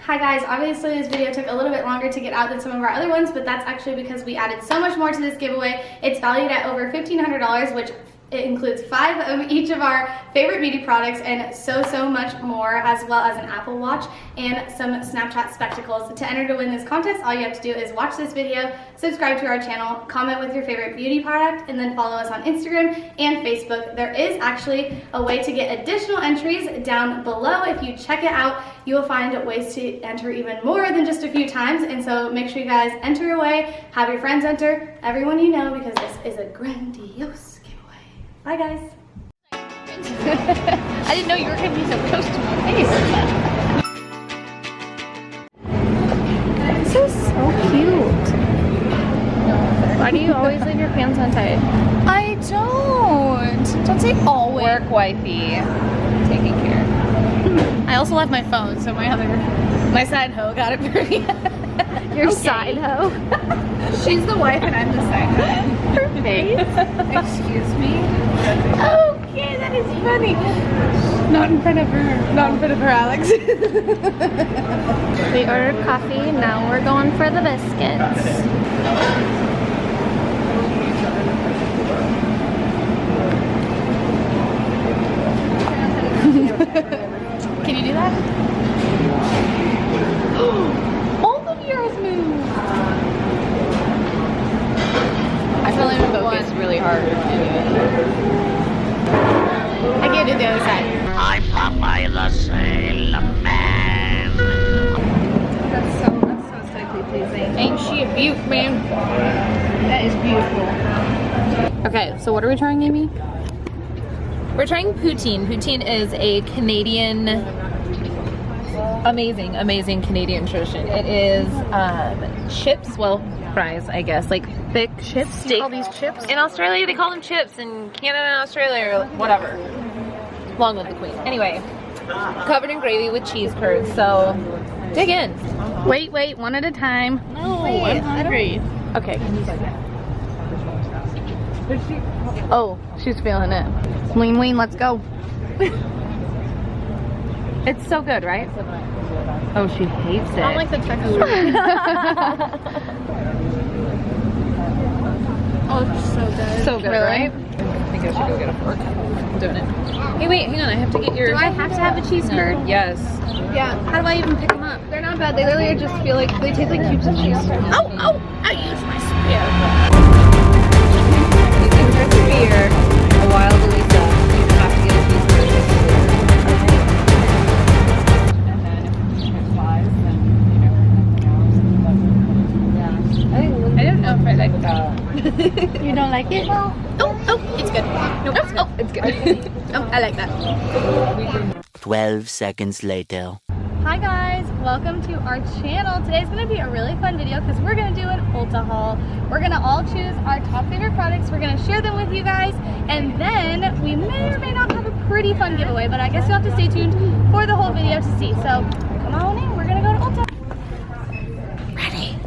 Hi guys, obviously this video took a little bit longer to get out than some of our other ones, but that's actually because we added so much more to this giveaway. It's valued at over $1,500, which it includes 5 of each of our favorite beauty products and so much more, as well as an Apple Watch and some Snapchat spectacles. To enter to win this contest, all you have to do is watch this video, subscribe to our channel, comment with your favorite beauty product, and then follow us on Instagram and Facebook. There is actually a way to get additional entries down below. If you check it out, you will find ways to enter even more than just a few times, and so make sure you guys enter away, have your friends enter, everyone you know, because this is a grandiose giveaway. Bye guys. I didn't know you were going to be so close to my face. This is so cute. Why do you always leave your pants untied? I don't. Don't say always. Work wifey. Taking care. I also left my phone, so my side hoe got it for me. Your side hoe? She's the wife and I'm the side hoe. Her face. Excuse me? Okay, that is funny. Not in front of her. Not in front of her, Alex. We ordered coffee, now we're going for the biscuits. Can you do that? Both of yours moved. I feel like we focus really hard. I can't do the other side. I'm Popeye the Sailor Man. That's so aesthetically pleasing. Ain't she a beaut, man? That is beautiful. Okay, so what are we trying, Amy? We're trying poutine. Poutine is a Canadian, amazing Canadian tradition. It is chips, well, fries, I guess, like thick chips. Steak. You call these chips? In Australia, they call them chips. In Canada and Australia, or whatever. Long live the Queen. Anyway, covered in gravy with cheese curds. So, dig in. Wait, one at a time. No, I'm hungry. Okay. Oh, she's feeling it. Lean, let's go. It's so good, right? Oh, she hates it. I don't like the texture. Oh, it's so good. So good, Really? right? I think I should go get a fork. I'm doing it. Hey, wait, hang on. I have to get your... Do I have to have a cheese curd? Yes. Yeah. How do I even pick them up? They're not bad. They literally just feel like, they taste like cubes of cheese. Oh, I used my spear. Using her spear, a wild Elisa. You have to get a cheese curd. And then if it flies, then, you know, yeah. I don't know if I like that. You don't like it? Oh, it's good. No, It's good. Oh, I like that. 12 seconds later. Hi guys, welcome to our channel. Today's gonna be a really fun video because we're gonna do an Ulta haul. We're gonna all choose our top favorite products. We're gonna share them with you guys, and then we may or may not have a pretty fun giveaway, but I guess you'll have to stay tuned for the whole video to see. So come on in, we're gonna go to Ulta. Ready.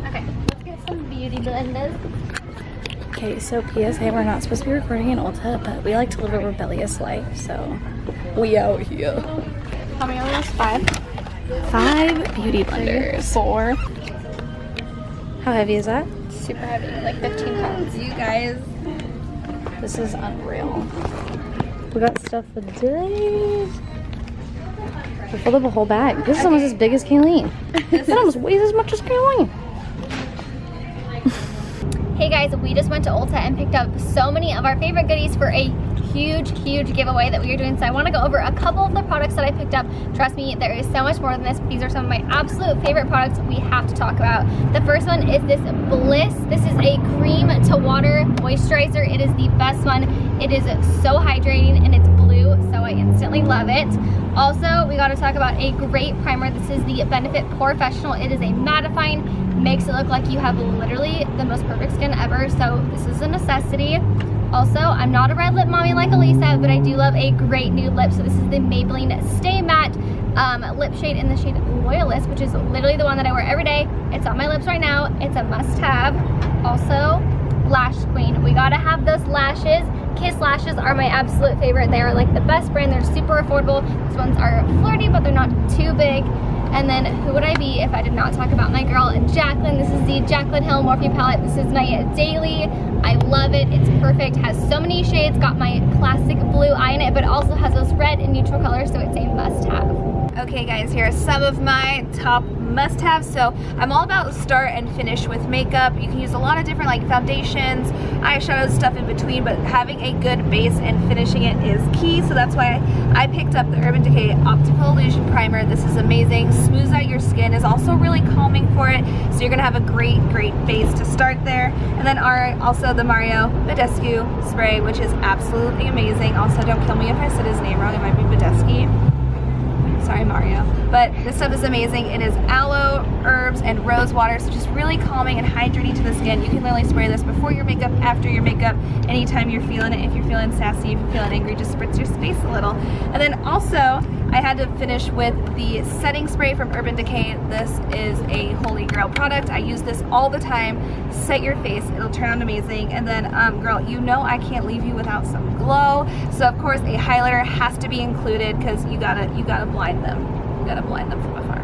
Okay, let's get some beauty blenders. Okay, so PSA, we're not supposed to be recording in Ulta, but we like to live a rebellious life, so we out here. How many are those? 5? 5 beauty blenders. 4. How heavy is that? Super heavy, like 15 pounds. You guys, this is unreal. We got stuff for days. We filled up a whole bag. This is almost as big as Kayleen. This almost weighs as much as Kayleen. Hey guys, we just went to Ulta and picked up so many of our favorite goodies for a huge giveaway that we are doing. So I want to go over a couple of the products that I picked up. Trust me, there is so much more than this. These are some of my absolute favorite products we have to talk about. The first one is this Bliss. This is a cream to water moisturizer. It is the best one. It is so hydrating and it's blue, so I instantly love it. Also, we got to talk about a great primer. This is the Benefit Professional. It is a mattifying, makes it look like you have literally the most perfect skin ever, so this is a necessity. Also, I'm not a red lip mommy like Elisa, but I do love a great nude lip. So this is the Maybelline Stay Matte lip shade in the shade Loyalist, which is literally the one that I wear every day. It's on my lips right now. It's a must-have. Also, lash queen. We gotta have those lashes. Kiss lashes are my absolute favorite. They are like the best brand. They're super affordable. These ones are flirty, but they're not too big. And then who would I be if I did not talk about my girl Jaclyn? This is the Jaclyn Hill Morphe palette. This is my daily. I love it. It's perfect. Has so many shades. Got my classic blue eye in it, but also has those red and neutral colors, so it's a must-have. Okay guys, here are some of my top must-haves. So I'm all about start and finish with makeup. You can use a lot of different like foundations, eyeshadows, stuff in between, but having a good base and finishing it is key. So that's why I picked up the Urban Decay Optical Illusion Primer. This is amazing. Smooths out your skin, is also really calming for it. So you're gonna have a great base to start there. And then also the Mario Badescu spray, which is absolutely amazing. Also, don't kill me if I said his name wrong. It might be Badescu. Sorry, Mario. But this stuff is amazing. It is aloe, herbs, and rose water, so just really calming and hydrating to the skin. You can literally spray this before your makeup, after your makeup, anytime you're feeling it. If you're feeling sassy, if you're feeling angry, just spritz your face a little. And then also, I had to finish with the setting spray from Urban Decay. This is a holy grail product. I use this all the time. Set your face, it'll turn out amazing. And then, girl, you know I can't leave you without some glow. So of course, a highlighter has to be included because you gotta blind them. You gotta blind them from afar.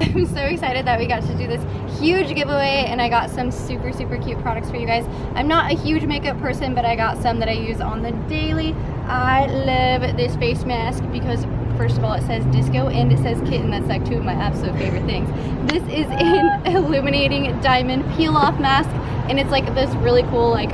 I'm so excited that we got to do this huge giveaway, and I got some super cute products for you guys. I'm not a huge makeup person, but I got some that I use on the daily. I love this face mask because first of all, it says disco and it says kitten. That's like two of my absolute favorite things. This is an illuminating diamond peel off mask, and it's like this really cool like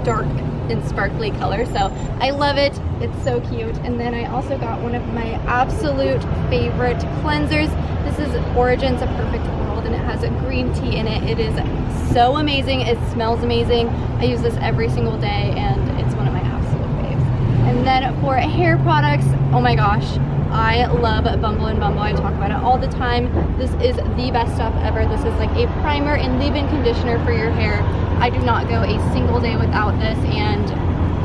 dark and sparkly color, so I love it. It's so cute. And then I also got one of my absolute favorite cleansers. This is Origins A Perfect World, and it has a green tea in it. It is so amazing. It smells amazing. I use this every single day, and it's one of my absolute faves. And then for hair products, oh my gosh, I love Bumble and Bumble. I talk about it all the time. This is the best stuff ever. This is like a primer and leave-in conditioner for your hair. I do not go a single day without this, and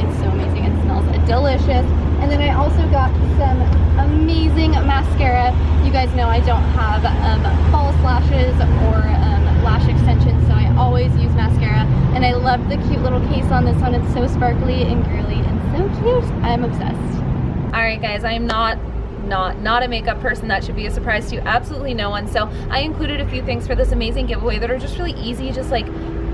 it's so amazing. It smells delicious. And then I also got some amazing mascara. You guys know I don't have false lashes or lash extensions, so I always use mascara. And I love the cute little case on this one. It's so sparkly and girly and so cute. I'm obsessed. All right, guys, I am not a makeup person. That should be a surprise to absolutely no one. So I included a few things for this amazing giveaway that are just really easy, just like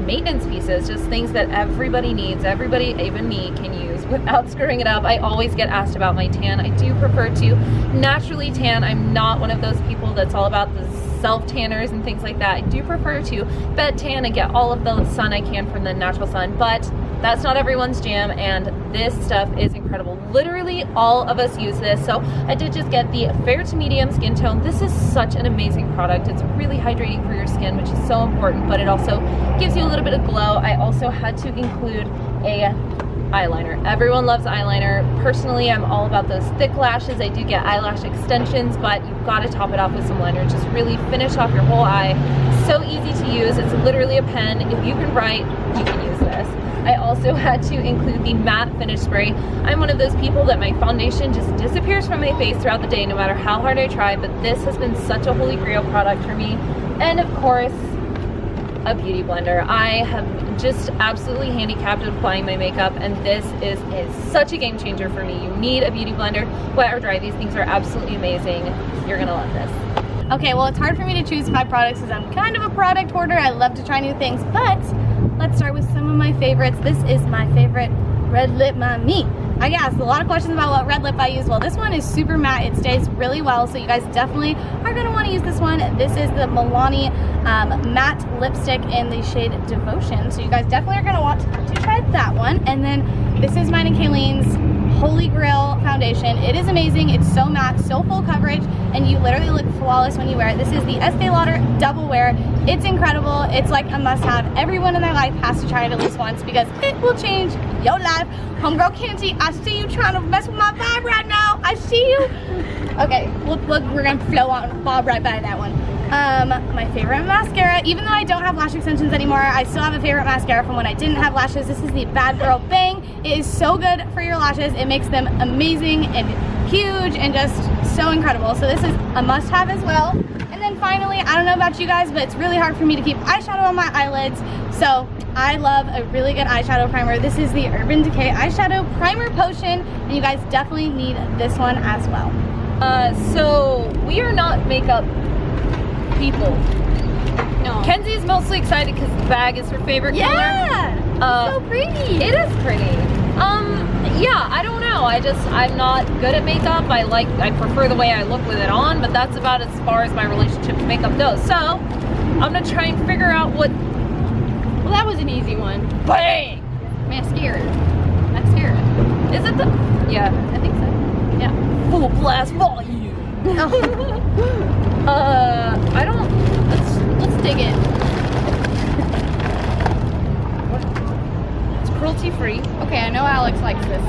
maintenance pieces, just things that everybody needs, everybody, even me, can use without screwing it up. I always get asked about my tan. I do prefer to naturally tan. I'm not one of those people that's all about the self tanners and things like that. I do prefer to bed tan and get all of the sun I can from the natural sun, but that's not everyone's jam, and this stuff is incredible. Literally all of us use this. So I did just get the fair to medium skin tone. This is such an amazing product. It's really hydrating for your skin, which is so important, but it also gives you a little bit of glow. I also had to include a eyeliner. Everyone loves eyeliner. Personally, I'm all about those thick lashes. I do get eyelash extensions, but you've got to top it off with some liner. Just really finish off your whole eye. So easy to use. It's literally a pen. If you can write, you can use this. I also had to include the matte finish spray. I'm one of those people that my foundation just disappears from my face throughout the day no matter how hard I try, but this has been such a holy grail product for me. And of course, a beauty blender. I have just absolutely handicapped at applying my makeup, and this is such a game changer for me. You need a beauty blender, wet or dry. These things are absolutely amazing. You're gonna love this. Okay, well, it's hard for me to choose 5 products because I'm kind of a product hoarder. I love to try new things, but let's start with some of my favorites. This is my favorite Red Lip Mommy. I get asked a lot of questions about what red lip I use. Well, this one is super matte. It stays really well, so you guys definitely are going to want to use this one. This is the Milani matte lipstick in the shade Devotion, so you guys definitely are going to want to try that one. And then this is mine and Kayleen's Holy Grail foundation. It is amazing. It's so matte, so full coverage, and you literally look flawless when you wear it. This is the Estee Lauder Double Wear. It's incredible. It's like a must-have. Everyone in their life has to try it at least once because it will change your life. Homegirl Kenzie, I see you trying to mess with my vibe right now. I see you. Okay, we're gonna fall right by that one. My favorite mascara, even though I don't have lash extensions anymore, I still have a favorite mascara from when I didn't have lashes. This is the Bad Girl Bang. It is so good for your lashes. It makes them amazing and huge and just so incredible. So this is a must-have as well. And then finally, I don't know about you guys, but it's really hard for me to keep eyeshadow on my eyelids. So I love a really good eyeshadow primer. This is the Urban Decay Eyeshadow Primer Potion, and you guys definitely need this one as well. So we are not makeup people. No. Kenzie's mostly excited because the bag is her favorite color. Yeah, so pretty. It is pretty. Yeah, I don't know. I'm not good at makeup. I prefer the way I look with it on, but that's about as far as my relationship to makeup goes. So I'm gonna try and figure out what. Well, that was an easy one. Bang! Mascara. Is it the? Yeah, I think so. Yeah. Full blast volume. I don't. Let's dig in. It's cruelty free. Okay, I know Alex likes this.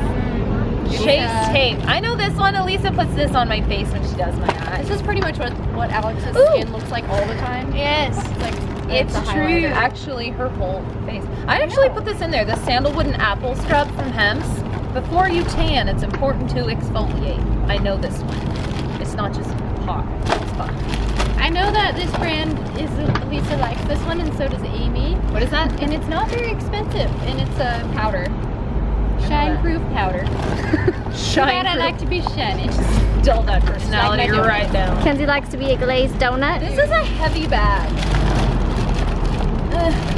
Chase tape. I know this one. Elisa puts this on my face when she does my eyes. This is pretty much what Alex's skin looks like all the time. Yes. It's It's a true. highlighter. Actually, her whole face. I actually put this in there. The sandalwood and apple scrub from Hems. Before you tan, it's important to exfoliate. I know this one. It's not just hot. It's fun. I know that this brand is Lisa likes this one, and so does Amy. What is that? And it's not very expensive, and it's a powder, shine-proof powder. Shine. I like to be shiny. Still that personality Like my right now. Kenzie likes to be a glazed donut. This is a heavy bag.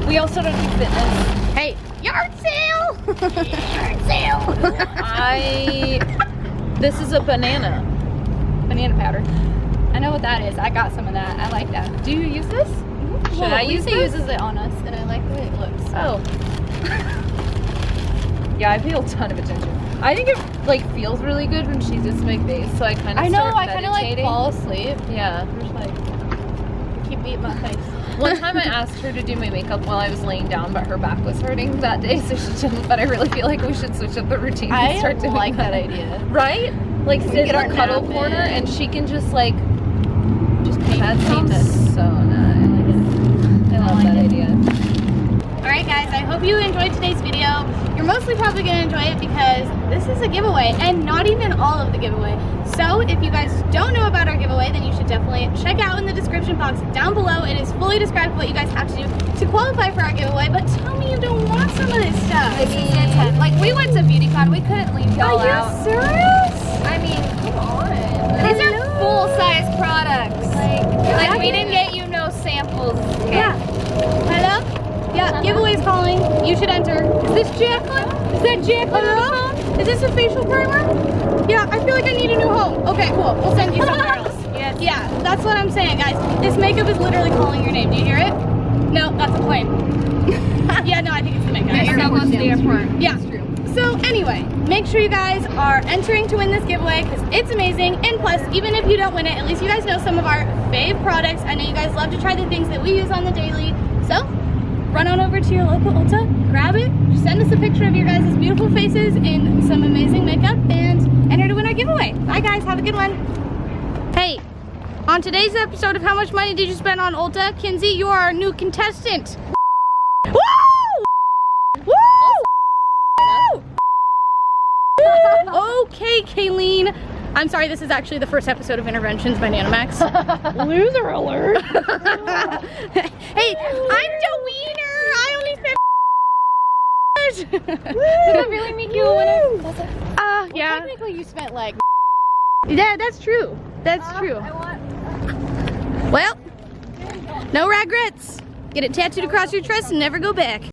We also don't do fitness. Hey, yard sale! Yard sale! This is a banana. Banana powder. I know what that is. I got some of that. I like that. Do you use this? Should I use Lisa this? uses it on us, and I like the way it looks. Oh. Yeah, I pay a ton of attention. I think it feels really good when she does my face, so I kind of I know. start I kind of like meditating. fall asleep. Yeah. Just like keep beating my face. One time I asked her to do my makeup while I was laying down, but her back was hurting that day, so she didn't. But I really feel like we should switch up the routine and I start doing like that idea. Right? Like sit in get our the cuddle nap corner in. and she can just paint. That Sounds sounds so nice. I love that idea. Alright guys, I hope you enjoyed today's video. You're mostly probably going to enjoy it because this is a giveaway, and not even all of the giveaway. So if you guys don't know about our giveaway, then you should definitely check out in the description box down below. It is fully described what you guys have to do to qualify for our giveaway, but tell me you don't want some of this stuff. I mean, like we went to BeautyCon, we couldn't leave y'all Are you out. serious? I mean, come on. These are full-size products. Like we didn't get you no samples. Yeah. Hello? Yeah, giveaway's calling. You should enter. Is this Jacqueline? Is that Jacqueline on the phone? Is this a facial primer? Yeah, I feel like I need a new home. Okay, cool. We'll send you somewhere else. Yes. Yeah, that's what I'm saying, guys. This makeup is literally calling your name. Do you hear it? No, that's a plane. Yeah, no, I think it's the makeup. You're so close to the airport. Yeah. So anyway, make sure you guys are entering to win this giveaway because it's amazing. And plus, even if you don't win it, at least you guys know some of our fave products. I know you guys love to try the things that we use on the daily. So run on over to your local Ulta, grab it, send us a picture of your guys' beautiful faces in some amazing makeup, and enter to win our giveaway. Bye guys, have a good one. Hey, on today's episode of How Much Money Did You Spend on Ulta, Kinsey, you are our new contestant. Woo! Woo! Okay, Kayleen. I'm sorry, this is actually the first episode of Interventions by Nanamax. Loser alert. Hey, I'm the wiener. I only spent Did that really make you a winner? Yeah. Technically, you spent like. Yeah, that's true. That's true. Well, no regrets. Get it tattooed across your chest and never go back.